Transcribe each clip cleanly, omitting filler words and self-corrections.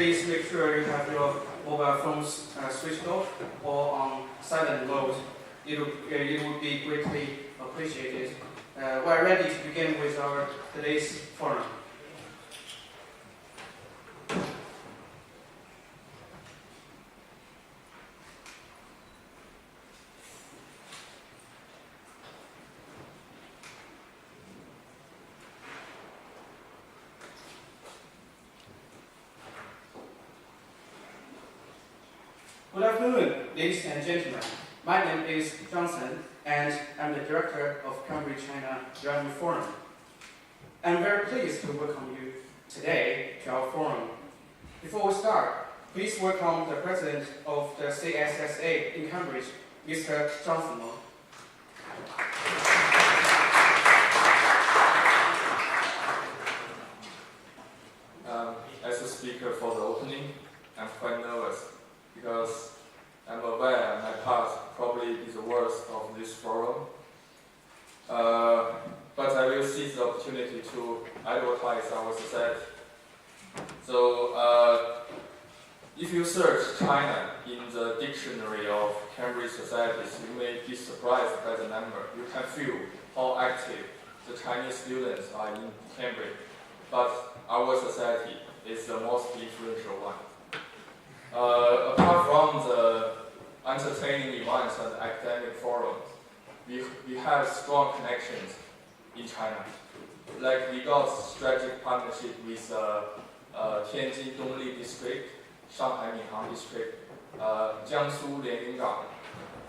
please make sure you have your mobile phones switched off or on silent mode. It would be greatly appreciated. We're ready to begin with our today's forum. Good afternoon, ladies and gentlemen. My name is Johnson, and I'm the director of USChina Relationship Forum. I'm very pleased to welcome you today to our forum. Before we start, please welcome the president of the CSSA in Cambridge, Mr. Johnson. As a speaker for the opening, I'm quite nervous because I'm aware my past probably is the worst of this forum. But I will seize the opportunity to advertise our society. So, if you search China in the dictionary of Cambridge societies, you may be surprised by the number. You can feel how active the Chinese students are in Cambridge. But our society is the most influential one. Apart from the entertaining events and academic forums, we have strong connections in China. Like we got strategic partnership with Tianjin Dongli District, Shanghai Minhang District, Jiangsu Lianyungang,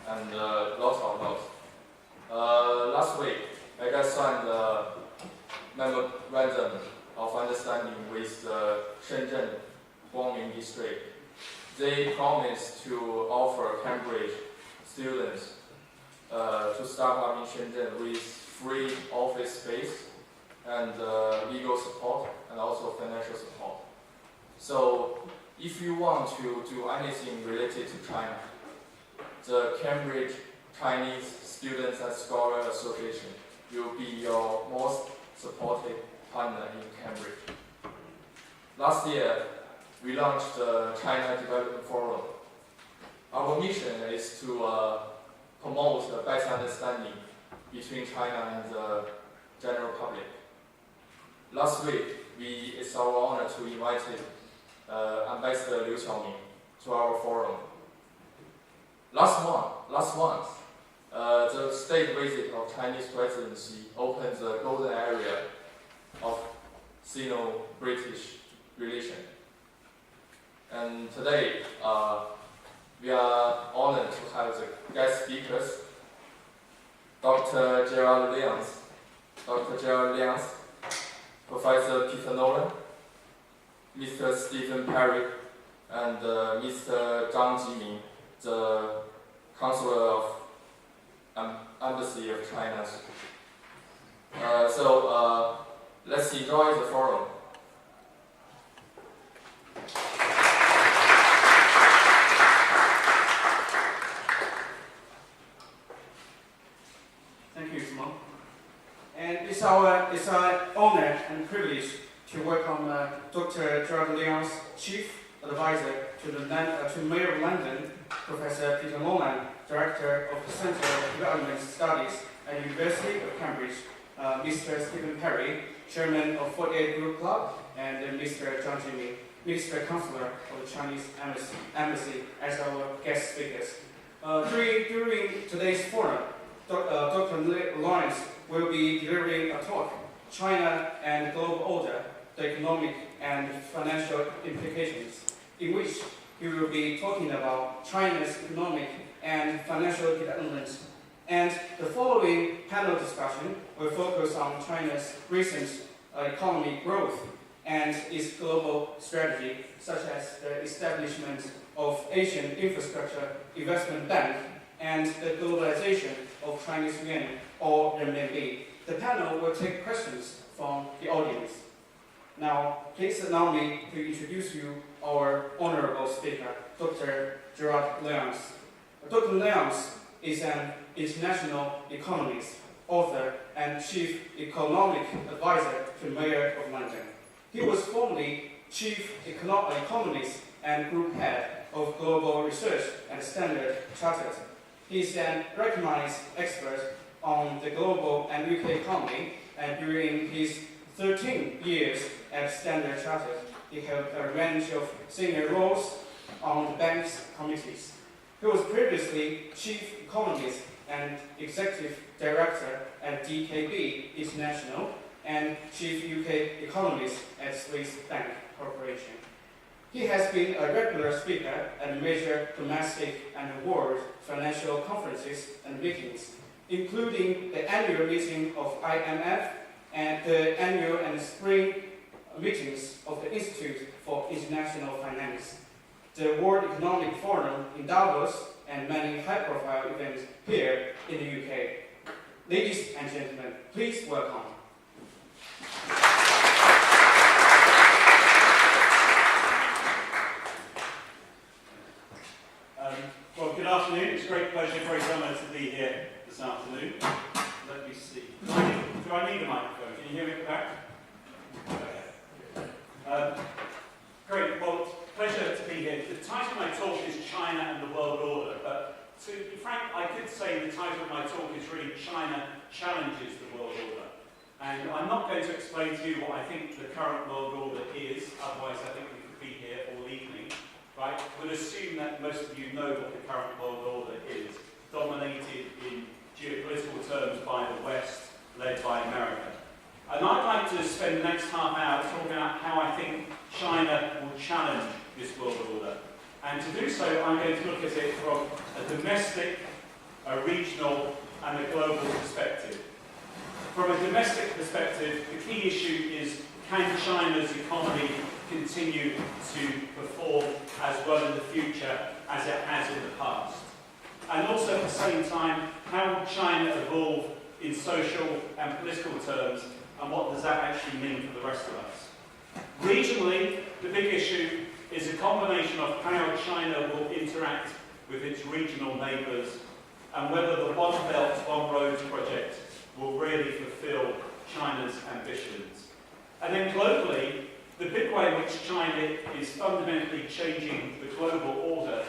and lots of those. Last week, I got signed a memorandum of understanding with the Shenzhen Guangming District. They promised to offer Cambridge students to start up in Shenzhen with free office space and legal support and also financial support. So if you want to do anything related to China, the Cambridge Chinese Students and Scholars Association will be your most supportive partner in Cambridge. Last year, we launched the China Development Forum. Our mission is to promote a better understanding between China and the general public. Last week, it's our honor to invite Ambassador Liu Xiaoming to our forum. Last month, the state visit of Chinese presidency opened the golden area of Sino-British relation. And today, we are honored to have the guest speakers, Dr. Gerard Lyons, Professor Peter Nolan, Mr. Stephen Perry, and Mr. Zhang Jiming, the Counselor of Embassy of China. So let's enjoy the forum. Thank you, Simon. And it's our honor and privilege to welcome Dr. Gerard Lyons, Chief Advisor to Mayor of London, Professor Peter Nolan, Director of the Centre of Development Studies at the University of Cambridge, Mr. Stephen Perry, Chairman of 48 Group Club, and Mr. Zhang Jiming, Minister Counselor of the Chinese Embassy as our guest speakers. During today's forum, Dr. Lyons will be delivering a talk, China and Global Order, the Economic and Financial Implications, in which he will be talking about China's economic and financial development. And the following panel discussion will focus on China's recent economic growth and its global strategy, such as the establishment of Asian Infrastructure Investment Bank and the globalization of Chinese yuan or renminbi. The panel will take questions from the audience. Now, please allow me to introduce you our honorable speaker, Dr. Gerard Lyons. Dr. Lyons is an international economist, author, and chief economic advisor to Mayor of London. He was formerly Chief Economist and Group Head of Global Research at Standard Chartered. He is a recognized expert on the global and UK economy, and during his 13 years at Standard Chartered, he held a range of senior roles on the bank's committees. He was previously Chief Economist and Executive Director at DKB International and Chief UK Economist at Swiss Bank Corporation. He has been a regular speaker at major domestic and world financial conferences and meetings, including the annual meeting of IMF and the annual and spring meetings of the Institute for International Finance, the World Economic Forum in Davos, and many high-profile events here in the UK. Ladies and gentlemen, please welcome. Well, good afternoon. It's a great pleasure, great honour to be here this afternoon. Let me see. Do I need a microphone? Can you hear me at the back? Great. Well, pleasure to be here. The title of my talk is China and the World Order, but to be frank, I could say the title of my talk is really China Challenges the World Order. And I'm not going to explain to you what I think the current world order is, otherwise I think we could be here all evening. Right? We'll assume that most of you know what the current world order is, dominated in geopolitical terms by the West, led by America. And I'd like to spend the next half hour talking about how I think China will challenge this world order. And to do so, I'm going to look at it from a domestic, a regional, and a global perspective. From a domestic perspective, the key issue is, can China's economy continue to perform as well in the future as it has in the past? And also at the same time, how will China evolve in social and political terms, and what does that actually mean for the rest of us? Regionally, the big issue is a combination of how China will interact with its regional neighbours and whether the One Belt, One Road project will really fulfil China's ambitions. And then globally, the big way in which China is fundamentally changing the global order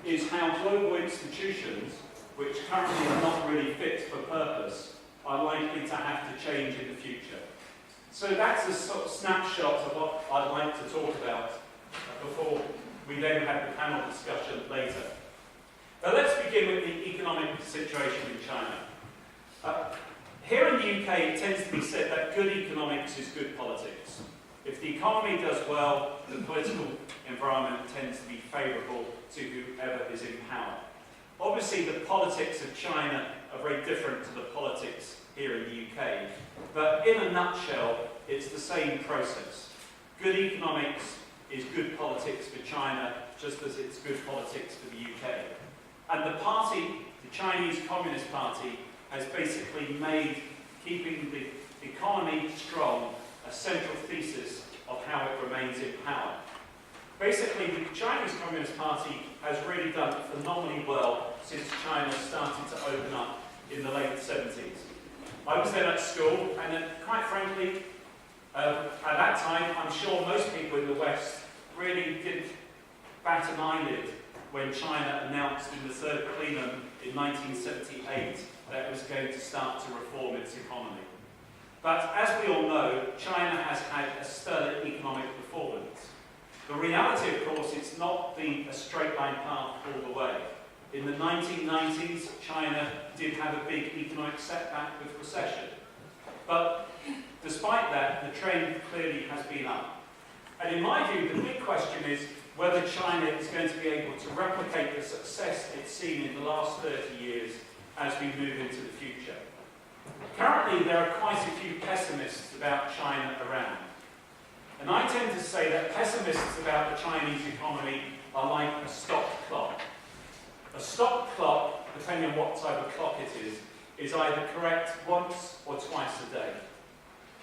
is how global institutions, which currently are not really fit for purpose, are likely to have to change in the future. So that's a sort of snapshot of what I'd like to talk about before we then have the panel discussion later. But let's begin with the economic situation in China. Here in the UK, it tends to be said that good economics is good politics. If the economy does well, the political environment tends to be favourable to whoever is in power. Obviously, the politics of China are very different to the politics here in the UK, but in a nutshell, it's the same process. Good economics is good politics for China, just as it's good politics for the UK. And the party, the Chinese Communist Party, has basically made keeping the economy strong a central thesis of how it remains in power. Basically, the Chinese Communist Party has really done phenomenally well since China started to open up in the late 70s. I was then at school, and then, quite frankly, at that time, I'm sure most people in the West really didn't bat an eyelid when China announced in the third plenum in 1978 that it was going to start to reform its economy. But as we all know, China has had a stellar economic performance. The reality, of course, it's not been a straight line path all the way. In the 1990s, China did have a big economic setback with recession. But despite that, the trend clearly has been up. And in my view, the big question is whether China is going to be able to replicate the success it's seen in the last 30 years as we move into the future. Currently, there are quite a few pessimists about China around. And I tend to say that pessimists about the Chinese economy are like a stopped clock. A stopped clock, depending on what type of clock it is either correct once or twice a day.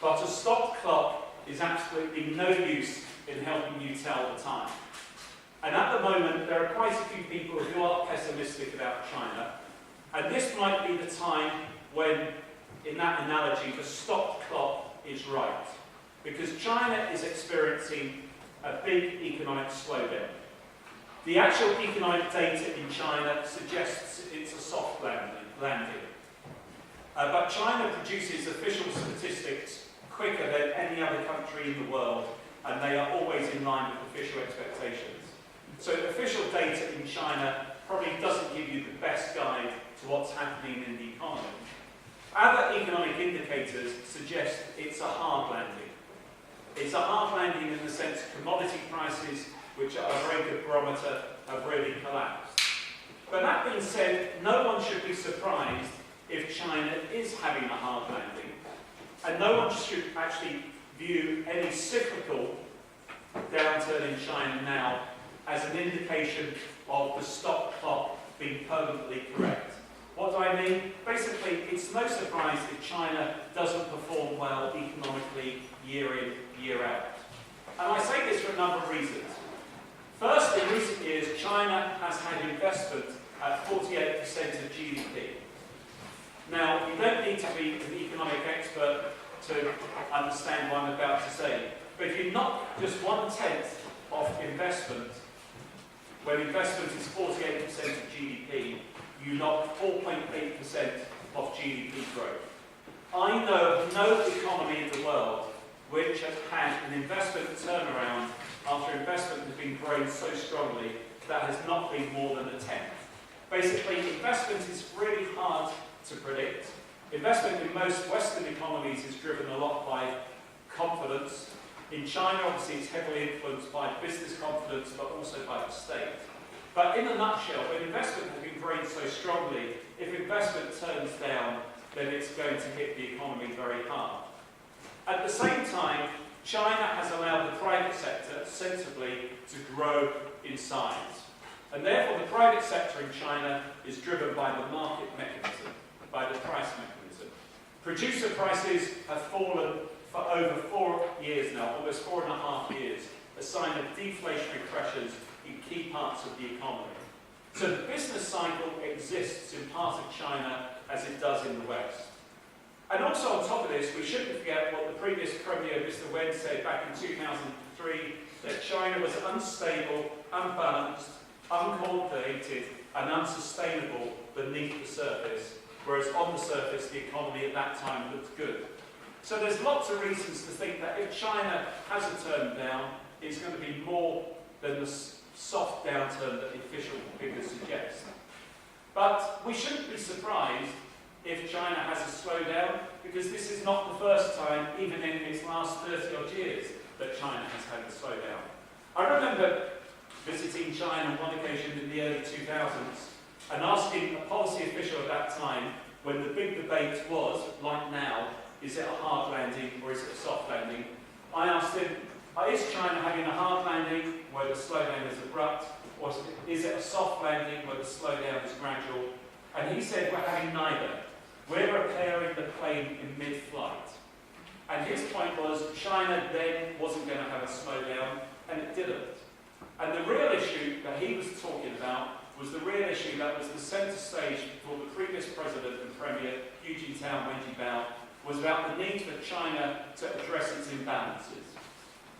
But a stopped clock is absolutely no use in helping you tell the time. And at the moment, there are quite a few people who are pessimistic about China. And this might be the time when, in that analogy, the stopped clock is right. Because China is experiencing a big economic slowdown. The actual economic data in China suggests it's a soft landing. But China produces official statistics quicker than any other country in the world, and they are always in line with official expectations. So official data in China probably doesn't give you the best guide to what's happening in the economy. Other economic indicators suggest it's a hard landing. It's a hard landing in the sense commodity prices, which are a very good barometer, have really collapsed. But that being said, no one should be surprised if China is having a hard landing. And no one should actually view any cyclical downturn in China now as an indication of the stock clock being permanently correct. What do I mean? Basically, it's no surprise if China doesn't perform well economically year in, year out. And I say this for a number of reasons. First, in recent years, China has had investment at 48% of GDP. Now, you don't need to be an economic expert to understand what I'm about to say, but if you knock just 1/10 of investment, when investment is 48% of GDP, you knock 4.8% of GDP growth. I know of no economy in the world which has had an investment turnaround after investment has been growing so strongly that has not been more than 1/10. Basically, investment is really hard to predict. Investment in most Western economies is driven a lot by confidence. In China, obviously, it's heavily influenced by business confidence, but also by the state. But in a nutshell, when investment has been growing so strongly, if investment turns down, then it's going to hit the economy very hard. At the same time, China has allowed the private sector sensibly to grow in size. And therefore, the private sector in China is driven by the market mechanism, by the price mechanism. Producer prices have fallen for over 4 years now, almost 4.5 years, a sign of deflationary pressures in key parts of the economy. So the business cycle exists in part of China as it does in the West. And also on top of this, we shouldn't forget what the previous Premier, Mr. Wen, said back in 2003, that China was unstable, unbalanced, uncoordinated, and unsustainable beneath the surface, whereas on the surface, the economy at that time looked good. So there's lots of reasons to think that if China has a turn down, it's going to be more than the soft downturn that the official figures suggest. But we shouldn't be surprised if China has a slowdown, because this is not the first time, even in its last 30-odd years, that China has had a slowdown. I remember visiting China on one occasion in the early 2000s and asking a policy official at that time, when the big debate was, like now, is it a hard landing or is it a soft landing? I asked him, is China having a hard landing where the slowdown is abrupt, or is it a soft landing where the slowdown is gradual? And he said, we're having neither. We're repairing the plane in mid-flight. And his point was, China then wasn't going to have a slowdown, and it didn't. And the real issue that he was talking about was the real issue that was the centre stage for the previous president and premier, Hu Jintao, Wen Jiabao, was about the need for China to address its imbalances.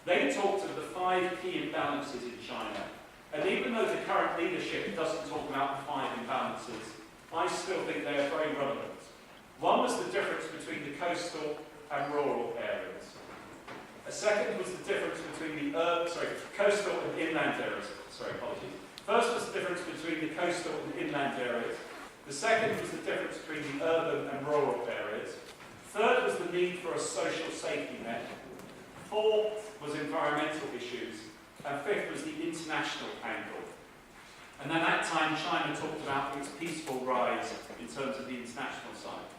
They talked of the 5 key imbalances in China, and even though the current leadership doesn't talk about the 5 imbalances, I still think they are very relevant. One was the difference between the coastal and rural areas. A second was the difference between the coastal and inland areas. First was the difference between the coastal and inland areas. The second was the difference between the urban and rural areas. Third was the need for a social safety net. Fourth was environmental issues. And fifth was the international angle. And then at that time, China talked about its peaceful rise in terms of the international side.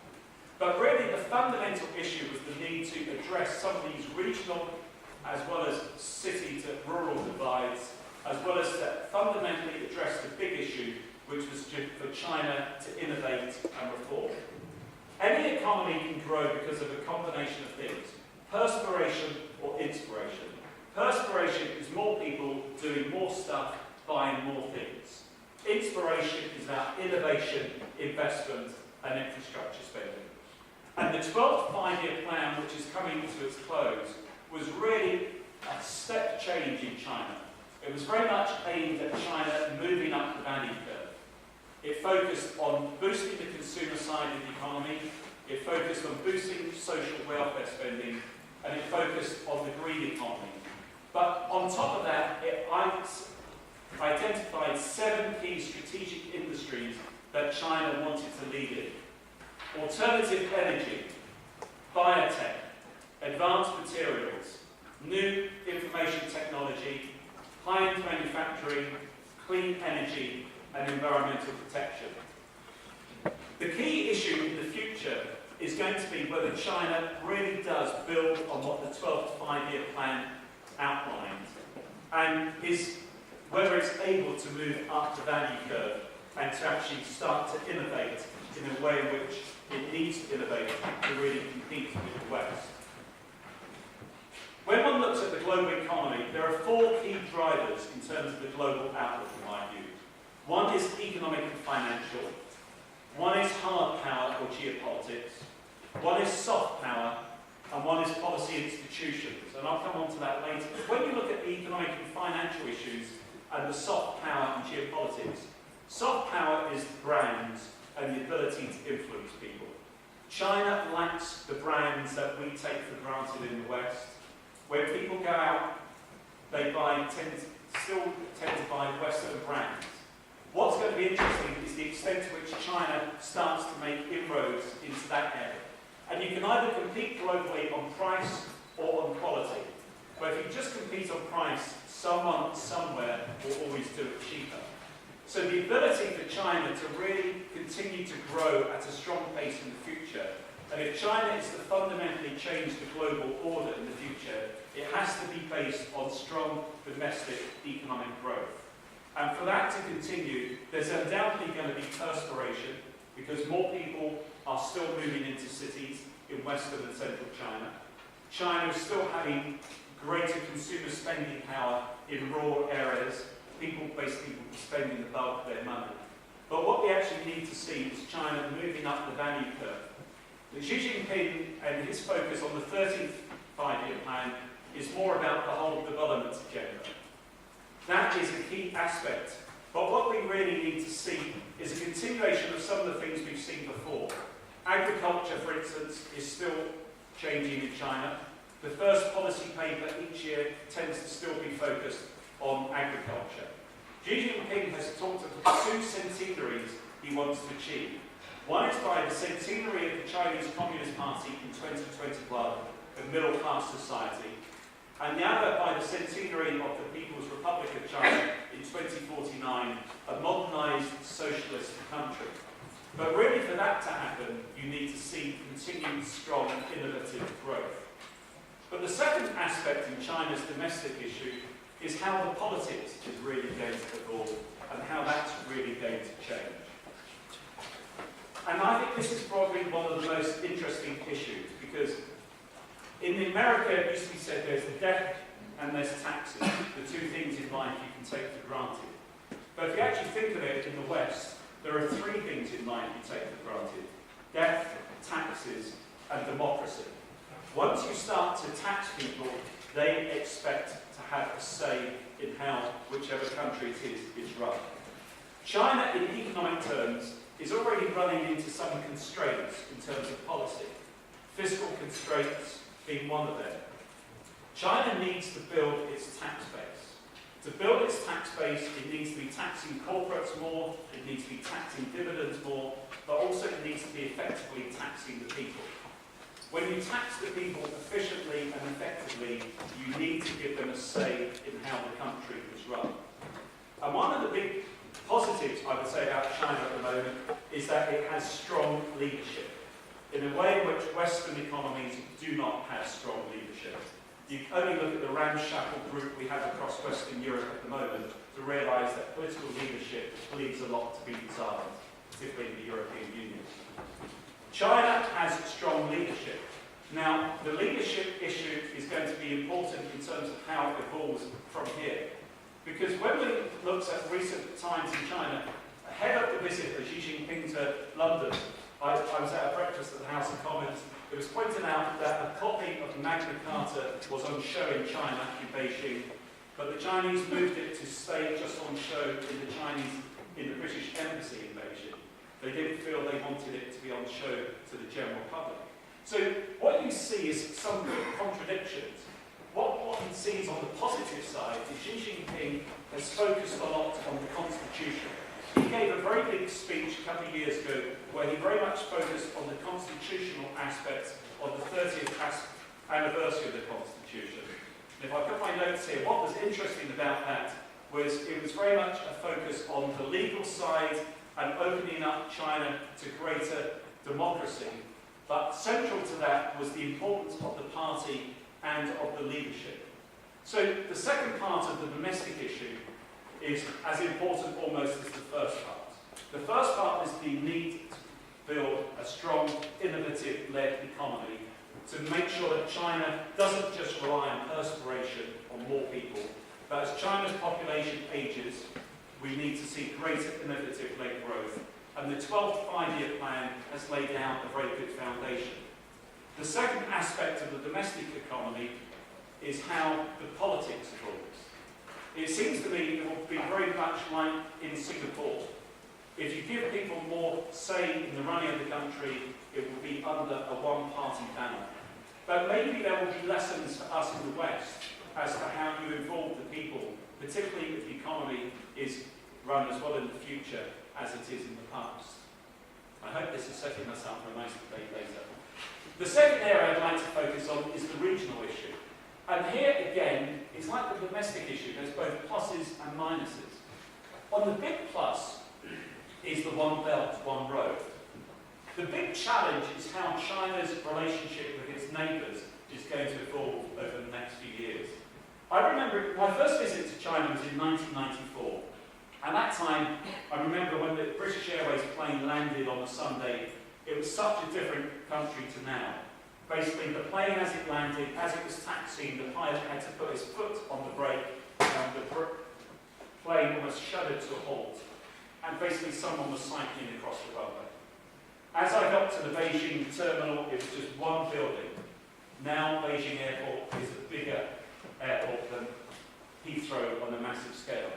But really, the fundamental issue was the need to address some of these regional as well as city to rural divides, as well as to fundamentally address the big issue, which was for China to innovate and reform. Any economy can grow because of a combination of things: perspiration or inspiration. Perspiration is more people doing more stuff, buying more things. Inspiration is about innovation, investment, and infrastructure spending. And the 12th five-year plan, which is coming to its close, was really a step change in China. It was very much aimed at China moving up the value curve. It focused on boosting the consumer side of the economy, it focused on boosting social welfare spending, and it focused on the green economy. But on top of that, it identified 7 key strategic industries that China wanted to lead in. Alternative energy, biotech, advanced materials, new information technology, high-end manufacturing, clean energy, and environmental protection. The key issue in the future is going to be whether China really does build on what the 12th Five-Year Plan outlined, and whether it's able to move up the value curve and to actually start to innovate in a way in which it needs to innovate to really compete with the West. When one looks at the global economy, there are 4 key drivers in terms of the global outlook, in my view. One is economic and financial. One is hard power or geopolitics. One is soft power. And one is policy institutions. And I'll come on to that later. But when you look at the economic and financial issues and the soft power and geopolitics, soft power is the brands and the ability to influence people. China lacks the brands that we take for granted in the West. When people go out, they still tend to buy Western brands. What's going to be interesting is the extent to which China starts to make inroads into that area. And you can either compete globally on price or on quality. But if you just compete on price, someone somewhere will always do it cheaper. So the ability for China to really continue to grow at a strong pace in the future, and if China is to fundamentally change the global order in the future, it has to be based on strong domestic economic growth. And for that to continue, there's undoubtedly going to be perspiration, because more people are still moving into cities in Western and Central China. China is still having greater consumer spending power in rural areas. People basically spending the bulk of their money. But what we actually need to see is China moving up the value curve. Xi Jinping and his focus on the 13th Five-Year Plan is more about the whole development agenda. That is a key aspect. But what we really need to see is a continuation of some of the things we've seen before. Agriculture, for instance, is still changing in China. The first policy paper each year tends to still be focused on agriculture. Xi Jinping has talked of the 2 centenaries he wants to achieve. One is by the centenary of the Chinese Communist Party in 2021, a middle-class society, and the other by the centenary of the People's Republic of China in 2049, a modernised socialist country. But really for that to happen, you need to see continued strong innovative growth. But the second aspect in China's domestic issue is how the politics is really going to evolve and how that's really going to change. And I think this is probably one of the most interesting issues, because in America it used to be said there's debt and there's taxes, the 2 things in life you can take for granted. But if you actually think of it in the West, there are 3 things in life you take for granted: debt, taxes, and democracy. Once you start to tax people, they expect to have a say in how whichever country it is run. China, in economic terms, is already running into some constraints in terms of policy. Fiscal constraints being one of them. China needs to build its tax base. To build its tax base, it needs to be taxing corporates more, it needs to be taxing dividends more, but also it needs to be effectively taxing the people. When you tax the people efficiently and effectively, you need to give them a say in how the country is run. And one of the big positives, I would say, about China at the moment is that it has strong leadership, in a way in which Western economies do not have strong leadership. You only look at the ramshackle group we have across Western Europe at the moment to realise that political leadership leaves a lot to be desired, particularly in the European Union. China has strong leadership. Now, the leadership issue is going to be important in terms of how it evolves from here. Because when we looked at recent times in China, ahead of the visit of Xi Jinping to London, I was at a breakfast at the House of Commons, it was pointed out that a copy of Magna Carta was on show in China, in Beijing, but the Chinese moved it to stay just on show in the British Embassy in Beijing. They didn't feel they wanted it to be on show to the general public. So what you see is some contradictions. What you see is on the positive side, Xi Jinping has focused a lot on the Constitution. He gave a very big speech a couple of years ago where he very much focused on the constitutional aspects of the 30th anniversary of the Constitution. And if I put my notes here, what was interesting about that was it was very much a focus on the legal side and opening up China to greater democracy. But central to that was the importance of the party and of the leadership. So the second part of the domestic issue is as important almost as the first part. The first part is the need to build a strong, innovative-led economy to make sure that China doesn't just rely on perspiration on more people, but as China's population ages, we need to see greater innovative-led growth. And the 12th five-year plan has laid down a very good foundation. The second aspect of the domestic economy is how the politics evolves. It seems to me it will be very much like in Singapore. If you give people more say in the running of the country, it will be under a one-party banner. But maybe there will be lessons for us in the West as to how you involve the people, particularly if the economy is run as well in the future as it is in the past. I hope this is setting us up for a nice debate later. The second area I'd like to focus on is the regional issue. And here again, it's like the domestic issue. There's both pluses and minuses. On the big plus is the One Belt, One Road. The big challenge is how China's relationship with its neighbours is going to evolve over the next few years. I remember my first visit to China was in 1994. And that time, I remember when the British Airways plane landed on a Sunday, it was such a different country to now. Basically, the plane as it landed, as it was taxiing, the pilot had to put his foot on the brake, and the plane almost shuddered to a halt. And basically, someone was cycling across the runway. As I got to the Beijing terminal, it was just one building. Now, Beijing Airport is a bigger airport than Heathrow on a massive scale.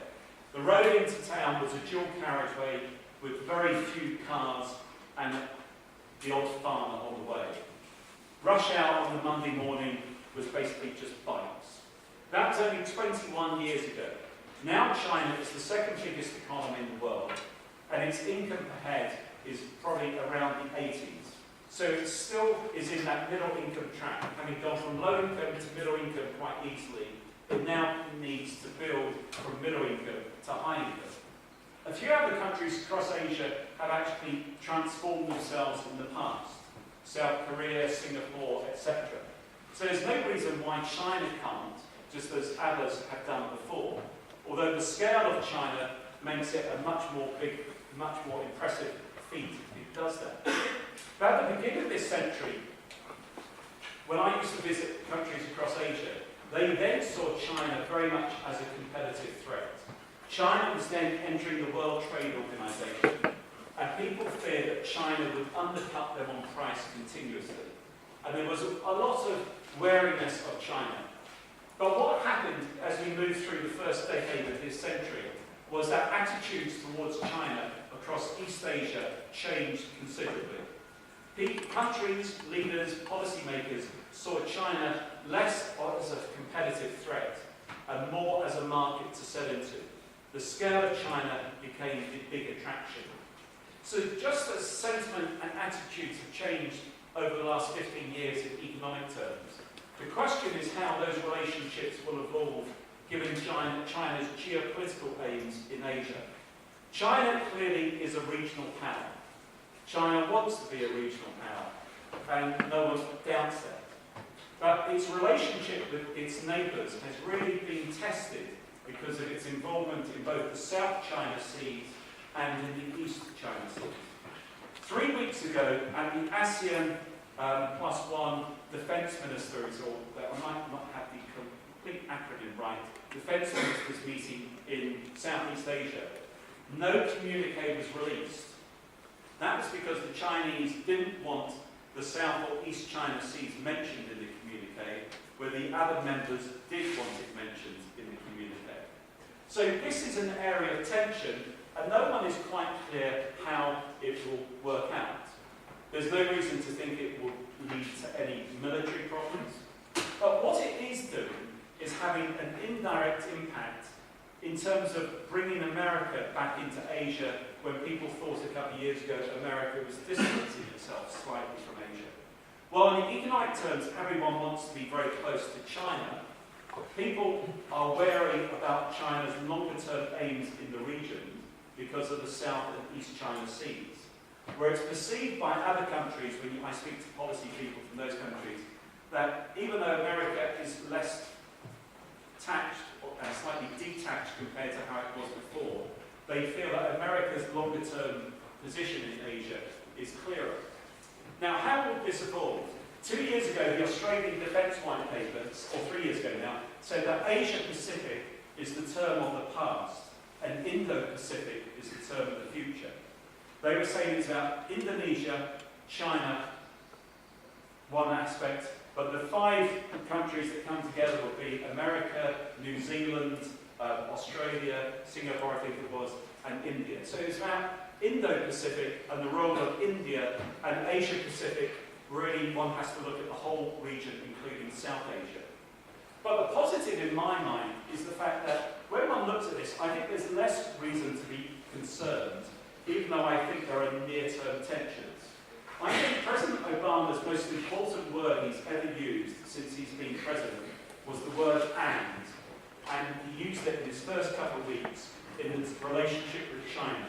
The road into town was a dual carriageway with very few cars and the odd farmer on the way. Rush hour on the Monday morning was basically just bikes. That was only 21 years ago. Now China is the second biggest economy in the world, and its income per head is probably around the 80s. So it still is in that middle income track, having gone from low income to middle income quite easily. It now needs to build from middle income to high income. A few other countries across Asia have actually transformed themselves in the past. South Korea, Singapore, etc. So there's no reason why China can't, just as others have done before. Although the scale of China makes it a much more impressive feat if it does that. But at the beginning of this century, when I used to visit countries across Asia, they then saw China very much as a competitive threat. China was then entering the World Trade Organization, and people feared that China would undercut them on price continuously. And there was a lot of wariness of China. But what happened as we moved through the first decade of this century was that attitudes towards China across East Asia changed considerably. Countries, leaders, policymakers saw China less as a competitive threat and more as a market to sell into. The scale of China became the big attraction. So just as sentiment and attitudes have changed over the last 15 years in economic terms, the question is how those relationships will evolve given China's geopolitical aims in Asia. China clearly is a regional power. China wants to be a regional power, and no one doubts that. But its relationship with its neighbours has really been tested because of its involvement in both the South China Sea and in the East China Sea. 3 weeks ago, at the ASEAN +1 defence ministers, or I might not have the complete acronym right, defence ministers meeting in Southeast Asia, no communique was released. That was because the Chinese didn't want the South or East China Seas mentioned in the communique, where the other members did want it mentioned in the communique. So this is an area of tension, and no one is quite clear how it will work out. There's no reason to think it will lead to any military problems. But what it is doing is having an indirect impact in terms of bringing America back into Asia, when people thought a couple of years ago that America was distancing itself slightly from Asia. Well, in economic terms, everyone wants to be very close to China. People are wary about China's longer-term aims in the region because of the South and East China Seas, where it's perceived by other countries, when I speak to policy people from those countries, that even though America is less attached and slightly detached compared to how it was before, they feel that America's longer-term position in Asia is clearer. Now, how will this evolve? 2 years ago, the Australian Defence White Paper, or 3 years ago now, said that Asia-Pacific is the term of the past, and Indo-Pacific is the term of the future. They were saying it's about Indonesia, China, one aspect, but the 5 countries that come together will be America, New Zealand, Australia, Singapore, I think it was, and India. So it's about Indo-Pacific and the role of India, and Asia-Pacific. Really, one has to look at the whole region, including South Asia. But the positive in my mind is the fact that when one looks at this, I think there's less reason to be concerned, even though I think there are near-term tensions. I think President Obama's most important word he's ever used since he's been president was the word and he used it in his first couple of weeks in his relationship with China.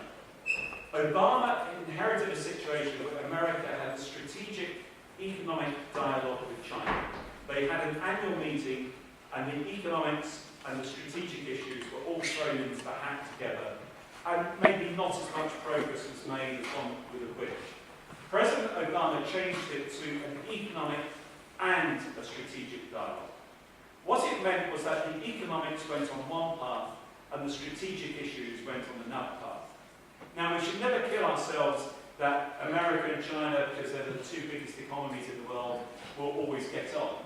Obama inherited a situation where America had a strategic economic dialogue with China. They had an annual meeting, and the economics and the strategic issues were all thrown into the hat together, and maybe not as much progress was made as one would have wished. President Obama changed it to an economic and a strategic dialogue. What it meant was that the economics went on one path and the strategic issues went on another path. Now, we should never kill ourselves that America and China, because they're the 2 biggest economies in the world, will always get on.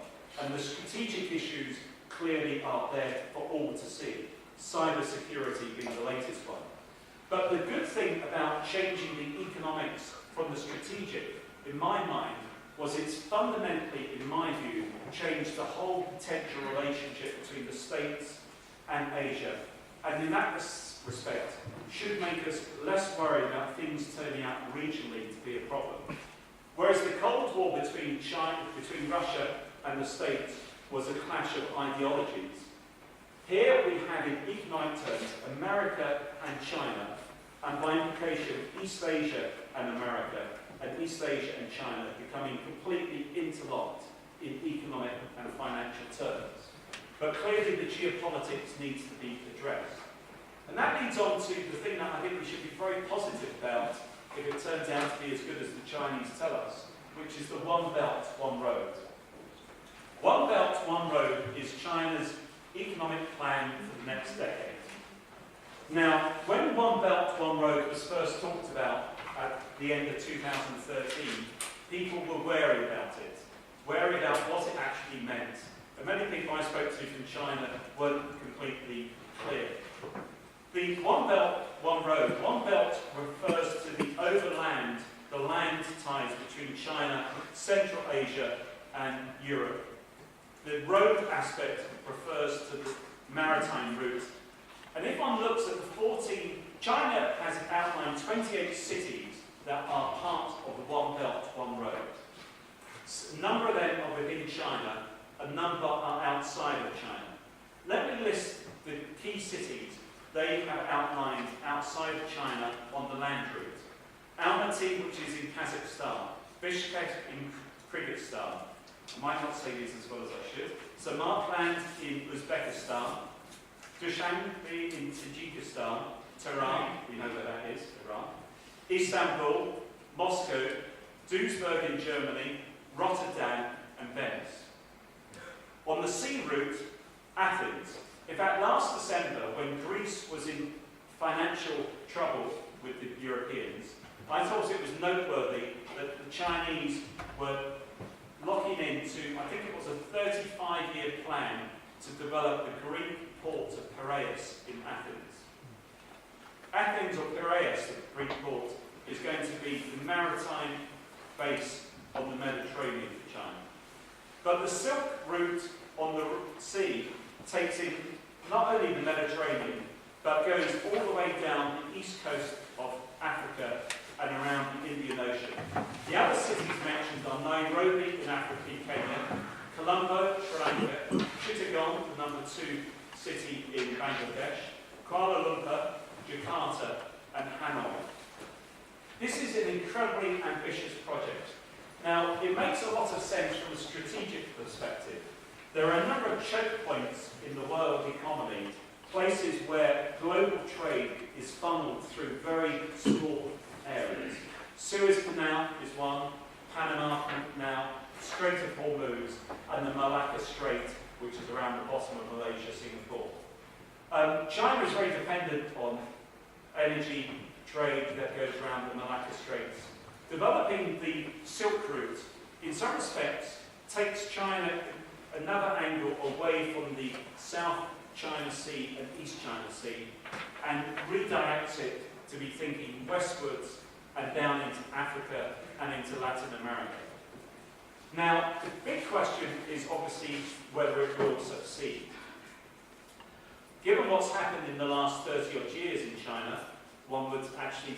And the strategic issues clearly are there for all to see, cyber security being the latest one. But the good thing about changing the economics from the strategic, in my mind, was it's fundamentally, in my view, changed the whole potential relationship between the States and Asia. And in that respect, should make us less worried about things turning out regionally to be a problem. Whereas the Cold War between Russia and the States was a clash of ideologies. Here we have, in economic terms, America and China, and by implication, East Asia and America, and East Asia and China becoming completely interlocked in economic and financial terms. But clearly the geopolitics needs to be addressed. And that leads on to the thing that I think we should be very positive about if it turns out to be as good as the Chinese tell us, which is the One Belt, One Road. One Belt, One Road is China's economic plan for the next decade. Now, when One Belt, One Road was first talked about at the end of 2013, people were wary about it, wary about what it actually meant. And many people I spoke to from China weren't completely clear. The One Belt, One Road. One Belt refers to the overland, the land ties between China, Central Asia, and Europe. The road aspect refers to the maritime route. And if one looks at the 14, China has outlined 28 cities that are part of the One Belt, One Road. A number of them are within China, a number are outside of China. Let me list the key cities they have outlined outside of China on the land route. Almaty, which is in Kazakhstan, Bishkek in Kyrgyzstan, I might not say these as well as I should, Samarkand in Uzbekistan, Dushanbe in Tajikistan, Tehran, we know where that is, Iran, Istanbul, Moscow, Duisburg in Germany, Rotterdam and Venice. On the sea route, Athens. In fact, last December, when Greece was in financial trouble with the Europeans, I thought it was noteworthy that the Chinese were locking into, I think it was a 35-year plan to develop the Greek port of Piraeus in Athens. Athens, or Piraeus, the Greek port, is going to be the maritime base of the Mediterranean for China. But the Silk Route on the sea takes in not only the Mediterranean, but goes all the way down the east coast of Africa and around the Indian Ocean. The other cities mentioned are Nairobi in Africa, Kenya, Colombo, Sri Lanka, Chittagong, the number 2 city in Bangladesh, Kuala Lumpur, Jakarta, and Hanoi. This is an incredibly ambitious project. Now, it makes a lot of sense from a strategic perspective. There are a number of choke points in the world economy, places where global trade is funneled through very small areas. Suez Canal is one, Panama Canal, Strait of Hormuz, and the Malacca Strait, which is around the bottom of Malaysia, Singapore. China is very dependent on energy trade that goes around the Malacca Straits. Developing the Silk Route, in some respects, takes China another angle away from the South China Sea and East China Sea and redirects it to be thinking westwards and down into Africa and into Latin America. Now, the big question is obviously whether it will succeed. Given what's happened in the last 30 odd years in China, one would actually,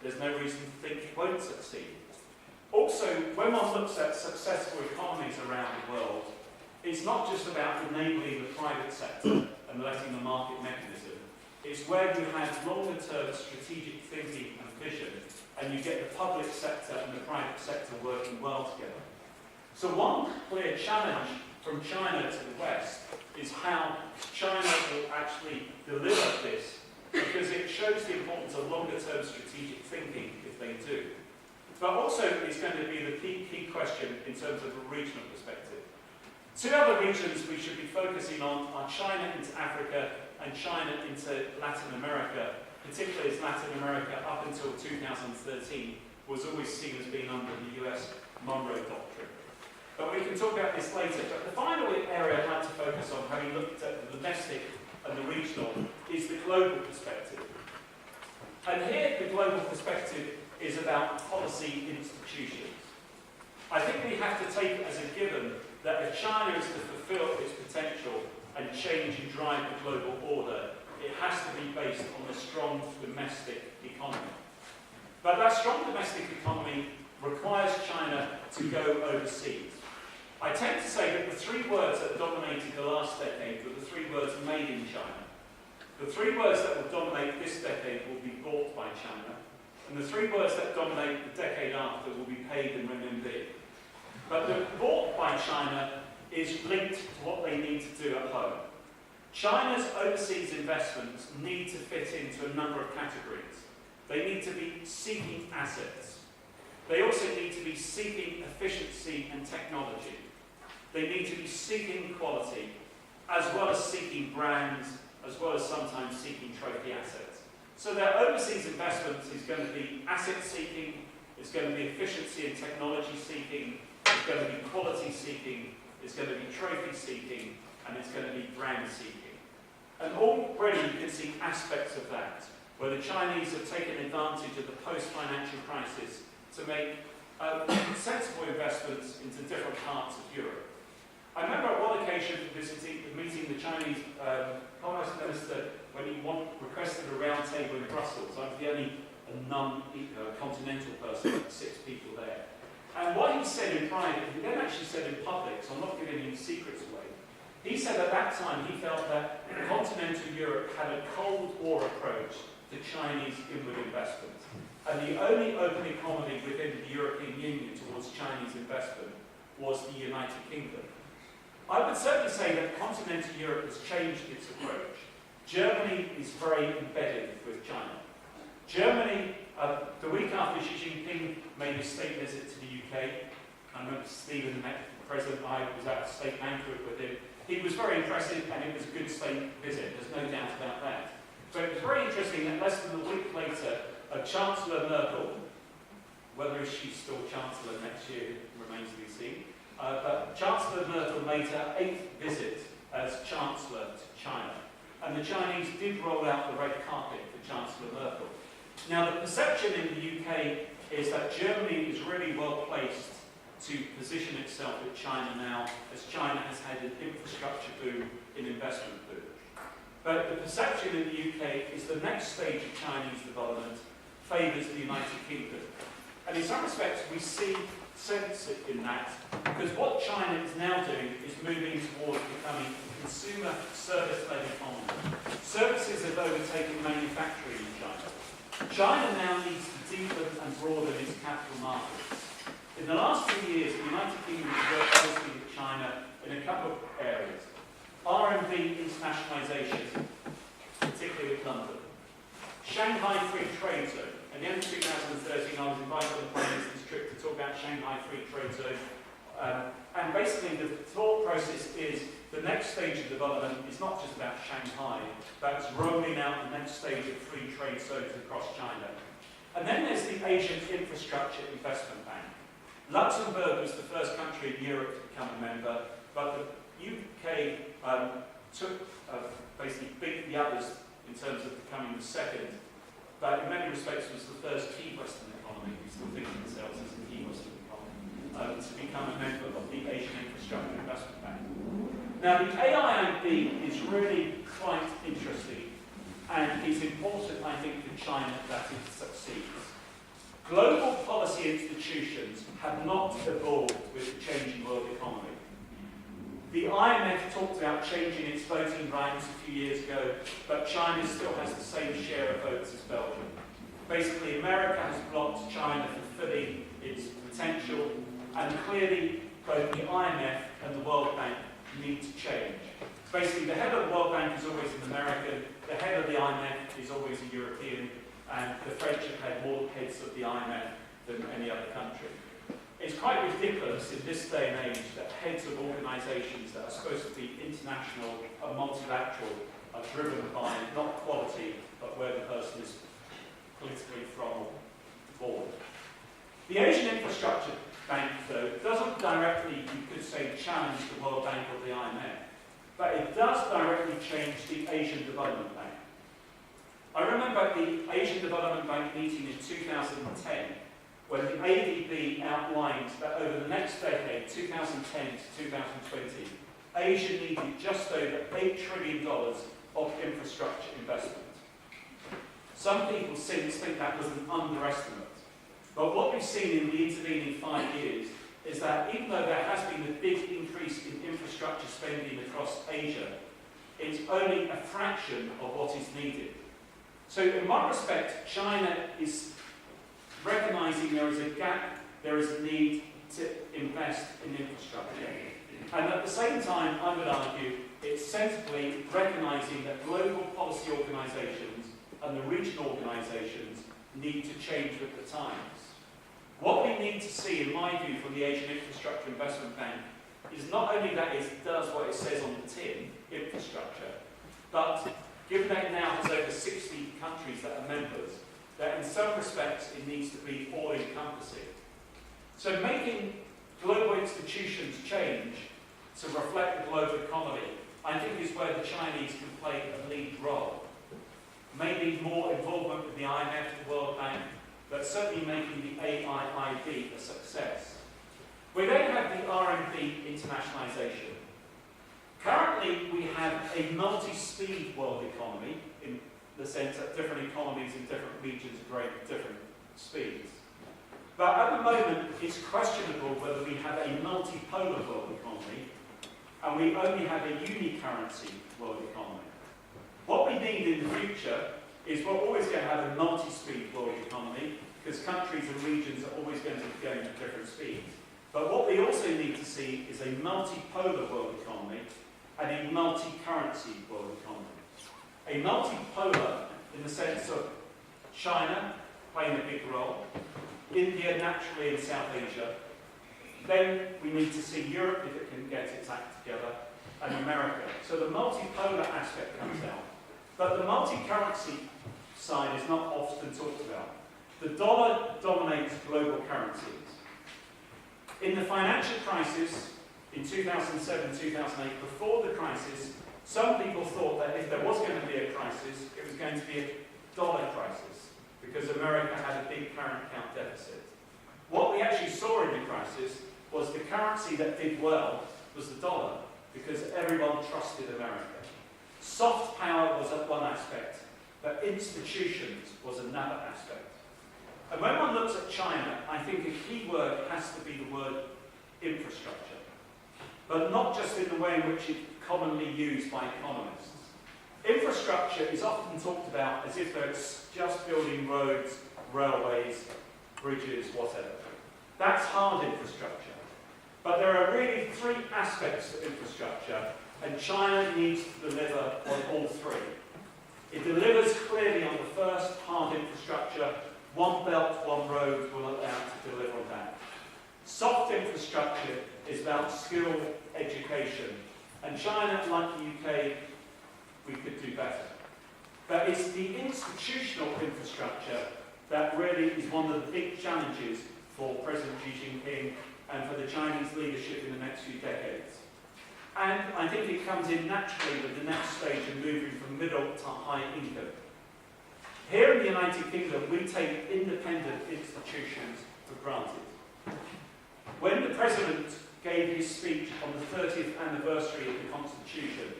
there's no reason to think it won't succeed. Also, when one looks at successful economies around the world, it's not just about enabling the private sector and letting the market mechanism. It's where you have longer-term strategic thinking and vision, and you get the public sector and the private sector working well together. So one clear challenge from China to the West is how China will actually deliver this, because it shows the importance of longer-term strategic thinking if they do. But also it's going to be the key question in terms of a regional perspective. Two other regions we should be focusing on are China into Africa and China into Latin America, particularly as Latin America up until 2013 was always seen as being under the US Monroe Doctrine. But we can talk about this later. But the final area I'd like to focus on, having looked at the domestic and the regional, is the global perspective. And here the global perspective is about policy institutions. I think we have to take it as a given that if China is to fulfill its potential and change and drive the global order, it has to be based on a strong domestic economy. But that strong domestic economy requires China to go overseas. I tend to say that the 3 words that dominated the last decade were the 3 words made in China. The 3 words that will dominate this decade will be bought by China, and the 3 words that dominate the decade after will be paid in renminbi. But the bought by China is linked to what they need to do at home. China's overseas investments need to fit into a number of categories. They need to be seeking assets. They also need to be seeking efficiency and technology. They need to be seeking quality, as well as seeking brands, as well as sometimes seeking trophy assets. So their overseas investments is going to be asset seeking, it's going to be efficiency and technology seeking, it's going to be quality seeking, it's going to be trophy seeking, and it's going to be brand seeking. And already you can see aspects of that, where the Chinese have taken advantage of the post-financial crisis to make sensible investments into different parts of Europe. I remember at one occasion meeting the Chinese Commerce Minister when he requested a round table in Brussels. I was the only non-continental person, like 6 people there. And what he said in private, he then actually said in public, so I'm not giving any secrets away, he said at that time he felt that continental Europe had a Cold War approach to Chinese inward investment. And the only open economy within the European Union towards Chinese investment was the United Kingdom. I would certainly say that continental Europe has changed its approach. Germany is very embedded with China. Germany, the week after Xi Jinping made a state visit to the UK, I remember Stephen met President I was at a state banquet with him. He was very impressive and it was a good state visit, there's no doubt about that. So it was very interesting that less than a week later, Chancellor Merkel Whether she's still Chancellor next year remains to be seen. But Chancellor Merkel made her 8th visit as Chancellor to China. And the Chinese did roll out the red carpet for Chancellor Merkel. Now, the perception in the UK is that Germany is really well placed to position itself with China now, as China has had an infrastructure boom, an investment boom. But the perception in the UK is the next stage of Chinese development favours the United Kingdom. And in some respects, we see sense in that, because what China is now doing is moving towards becoming a consumer service-led economy. Services have overtaken manufacturing in China. China now needs to deepen and broaden its capital markets. In the last 2 years, the United Kingdom has worked closely with China in a couple of areas. RMB internationalisation, particularly with London. Shanghai Free Trade Zone. At the end of 2013, I was invited on the Prime Minister's trip to talk about Shanghai Free Trade Zone. And basically, the thought process is the next stage of development is not just about Shanghai, but it's rolling out the next stage of free trade zones across China. And then there's the Asian Infrastructure Investment Bank. Luxembourg was the first country in Europe to become a member, but the UK basically beat the others in terms of becoming the second. But in many respects was the first key Western economy, we still think of themselves as a key Western economy, to become a member of the Asian Infrastructure Investment Bank. Now the AIIB is really quite interesting, and it's important, I think, for China that it succeeds. Global policy institutions have not evolved with the changing world economy. The IMF talked about changing its voting rights a few years ago, but China still has the same share of votes as Belgium. Basically, America has blocked China from fulfilling its potential, and clearly both the IMF and the World Bank need to change. Basically, the head of the World Bank is always an American, the head of the IMF is always a European, and the French have had more heads of the IMF than any other country. It's quite ridiculous in this day and age that heads of organisations that are supposed to be international and multilateral are driven by not quality, but where the person is politically from or born. The Asian Infrastructure Bank, though, doesn't directly, you could say, challenge the World Bank or the IMF, but it does directly change the Asian Development Bank. I remember the Asian Development Bank meeting in 2010, when the ADB outlined that over the next decade, 2010 to 2020, Asia needed just over $8 trillion of infrastructure investment. Some people since think that was an underestimate. But what we've seen in the intervening 5 years is that even though there has been a big increase in infrastructure spending across Asia, it's only a fraction of what is needed. So in one respect, China is recognising there is a gap, there is a need to invest in infrastructure. And at the same time, I would argue, it's sensibly recognising that global policy organisations and the regional organisations need to change with the times. What we need to see, in my view, from the Asian Infrastructure Investment Bank is not only that it does what it says on the tin, infrastructure, but given that it now has over 60 countries that are members, that in some respects it needs to be all-encompassing. So making global institutions change to reflect the global economy, I think is where the Chinese can play a lead role. Maybe more involvement with the IMF, the World Bank, but certainly making the AIIB a success. We then have the RMB internationalisation. Currently, we have a multi-speed world economy in the sense that different economies in different regions are growing at different speeds. But at the moment, it's questionable whether we have a multipolar world economy and we only have a unicurrency world economy. What we need in the future is we're always going to have a multi-speed world economy because countries and regions are always going to be going at different speeds. But what we also need to see is a multipolar world economy and a multi-currency world economy. A multipolar in the sense of China playing a big role, India naturally in South Asia, then we need to see Europe if it can get its act together, and America. So the multipolar aspect comes out. But the multi-currency side is not often talked about. The dollar dominates global currencies. In the financial crisis in 2007-2008, before the crisis, some people thought that if there was going to be a crisis, it was going to be a dollar crisis, because America had a big current account deficit. What we actually saw in the crisis was the currency that did well was the dollar, because everyone trusted America. Soft power was one aspect, but institutions was another aspect. And when one looks at China, I think a key word has to be the word infrastructure, but not just in the way in which it's commonly used by economists. Infrastructure is often talked about as if it's just building roads, railways, bridges, whatever. That's hard infrastructure. But there are really three aspects of infrastructure, and China needs to deliver on all three. It delivers clearly on the first, hard infrastructure. One belt, one road will allow it to deliver on that. Soft infrastructure is about skill, education. And China, like the UK, we could do better. But it's the institutional infrastructure that really is one of the big challenges for President Xi Jinping and for the Chinese leadership in the next few decades. And I think it comes in naturally with the next stage of moving from middle to high income. Here in the United Kingdom, we take independent institutions for granted. When the President gave his speech on the 30th anniversary of the Constitution,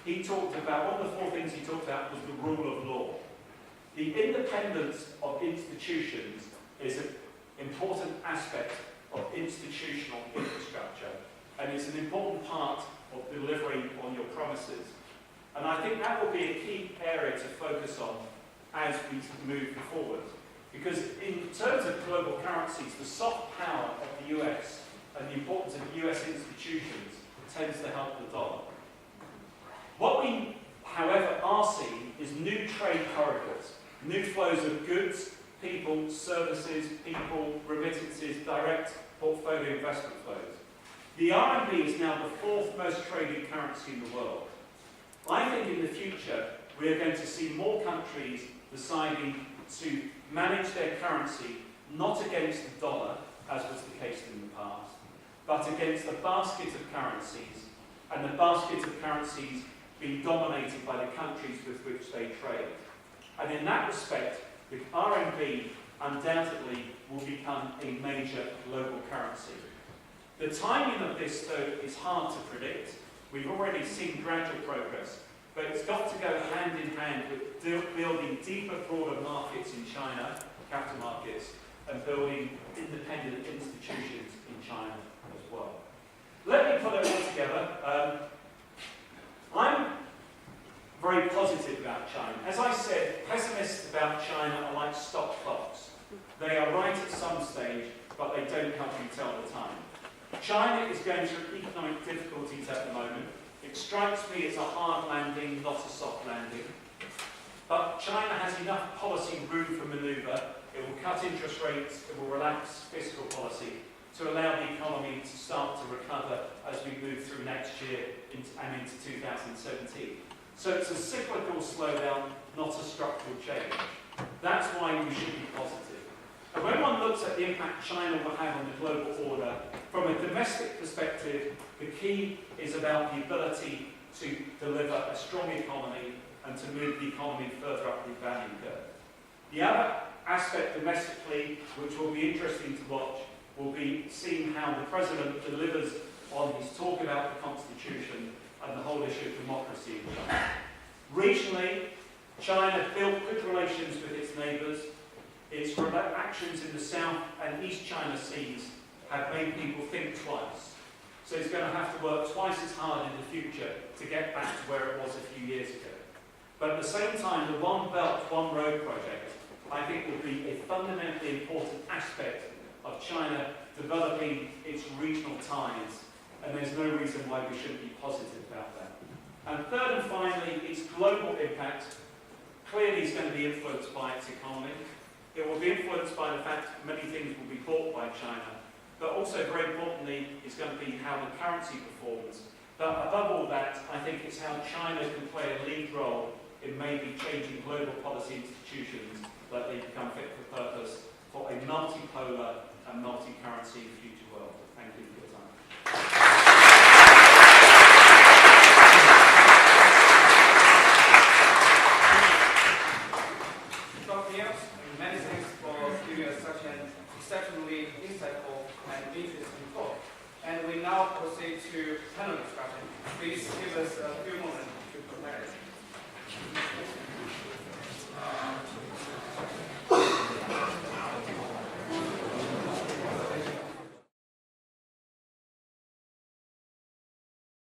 he talked about, one of the four things he talked about was the rule of law. The independence of institutions is an important aspect of institutional infrastructure, and it's an important part of delivering on your promises. And I think that will be a key area to focus on as we move forward. Because in terms of global currencies, the soft power of the US and the importance of US institutions tends to help the dollar. What we, however, are seeing is new trade corridors, new flows of goods, people, services, remittances, direct portfolio investment flows. The RMB is now the fourth most traded currency in the world. I think in the future we are going to see more countries deciding to manage their currency not against the dollar, as was the case in the past, but against the basket of currencies, and the basket of currencies being dominated by the countries with which they trade. And in that respect, the RMB undoubtedly will become a major global currency. The timing of this, though, is hard to predict. We've already seen gradual progress, but it's got to go hand in hand with building deeper, broader markets in China, capital markets, and building independent institutions in China as well. Let me put it all together. I'm very positive about China. As I said, pessimists about China are like stock clocks. They are right at some stage, but they don't help you tell the time. China is going through economic difficulties at the moment. It strikes me as a hard landing, not a soft landing. But China has enough policy room for manoeuvre. It will cut interest rates, it will relax fiscal policy to allow the economy to start to recover as we move through next year and into 2017. So it's a cyclical slowdown, not a structural change. That's why we should be positive. And when one looks at the impact China will have on the global order, from a domestic perspective, the key is about the ability to deliver a strong economy and to move the economy further up the value curve. The other aspect domestically, which will be interesting to watch, will be seeing how the President delivers on his talk about the Constitution and the whole issue of democracy in China. Regionally, China built good relations with its neighbours. Its actions in the South and East China Seas have made people think twice. So it's going to have to work twice as hard in the future to get back to where it was a few years ago. But at the same time, the One Belt, One Road project, I think, will be a fundamentally important aspect of China developing its regional ties, and there's no reason why we shouldn't be positive about that. And third and finally, its global impact clearly is going to be influenced by its economy. It will be influenced by the fact that many things will be bought by China, but also very importantly, it's going to be how the currency performs. But above all that, I think it's how China can play a lead role in maybe changing global policy institutions that they become fit for purpose for a multipolar and multi-currency future world. Thank you.